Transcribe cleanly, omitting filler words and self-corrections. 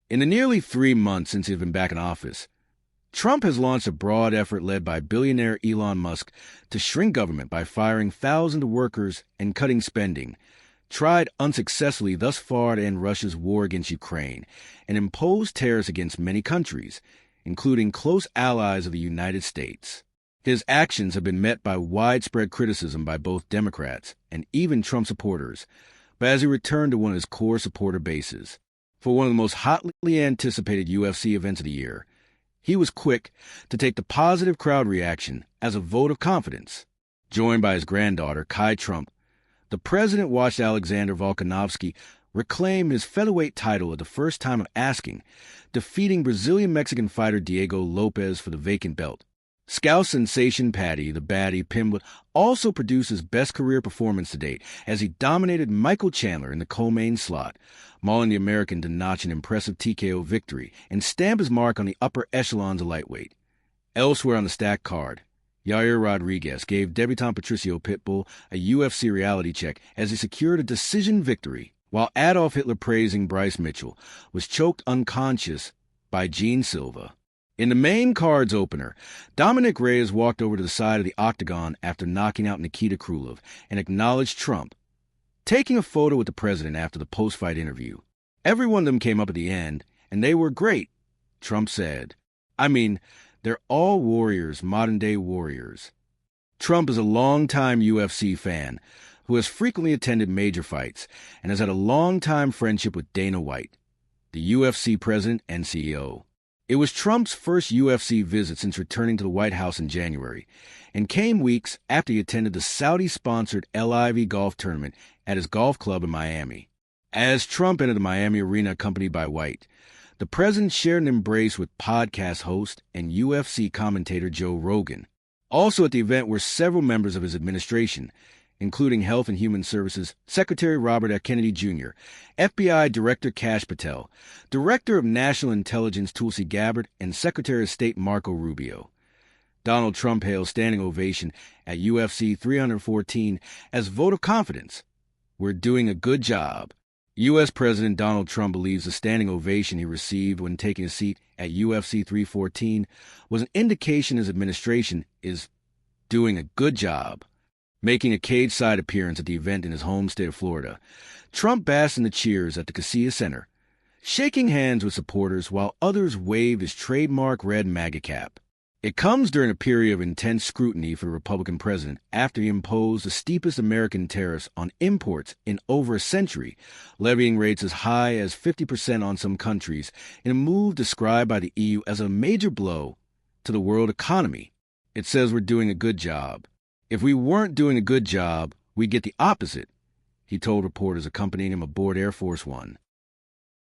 In the nearly 3 months since he's been back in office, Trump has launched a broad effort led by billionaire Elon Musk to shrink government by firing thousands of workers and cutting spending, tried unsuccessfully thus far to end Russia's war against Ukraine, and imposed tariffs against many countries, including close allies of the United States. His actions have been met by widespread criticism by both Democrats and even Trump supporters, but as he returned to one of his core supporter bases, for one of the most hotly anticipated UFC events of the year, he was quick to take the positive crowd reaction as a vote of confidence. Joined by his granddaughter, Kai Trump, the president watched Alexander Volkanovski reclaim his featherweight title at the first time of asking, defeating Brazilian-Mexican fighter Diego Lopez for the vacant belt. Scouse sensation Paddy, the baddie Pimblett, also produced his best career performance to date as he dominated Michael Chandler in the co-main slot, mauling the American to notch an impressive TKO victory and stamp his mark on the upper echelons of lightweight. Elsewhere on the stacked card, Yair Rodriguez gave debutant Patricio Pitbull a UFC reality check as he secured a decision victory, while Adolf Hitler praising Bryce Mitchell was choked unconscious by Gene Silva. In the main card's opener, Dominic Reyes walked over to the side of the octagon after knocking out Nikita Krylov and acknowledged Trump, taking a photo with the president after the post-fight interview. Every one of them came up at the end, and they were great, Trump said. I mean, they're all warriors, modern-day warriors. Trump is a longtime UFC fan who has frequently attended major fights and has had a long-time friendship with Dana White, the UFC president and CEO. It was Trump's first UFC visit since returning to the White House in January, and came weeks after he attended the Saudi-sponsored LIV golf tournament at his golf club in Miami. As Trump entered the Miami arena accompanied by White, the president shared an embrace with podcast host and UFC commentator Joe Rogan. Also at the event were several members of his administration, including Health and Human Services Secretary Robert F. Kennedy Jr., FBI Director Kash Patel, Director of National Intelligence Tulsi Gabbard, and Secretary of State Marco Rubio. Donald Trump hailed standing ovation at UFC 314 as vote of confidence. We're doing a good job. U.S. President Donald Trump believes the standing ovation he received when taking a seat at UFC 314 was an indication his administration is doing a good job. Making a cageside appearance at the event in his home state of Florida, Trump basked in the cheers at the Kaseya Center, shaking hands with supporters while others waved his trademark red MAGA cap. It comes during a period of intense scrutiny for the Republican president after he imposed the steepest American tariffs on imports in over a century, levying rates as high as 50% on some countries in a move described by the EU as a major blow to the world economy. It says we're doing a good job. If we weren't doing a good job, we'd get the opposite, he told reporters accompanying him aboard Air Force One.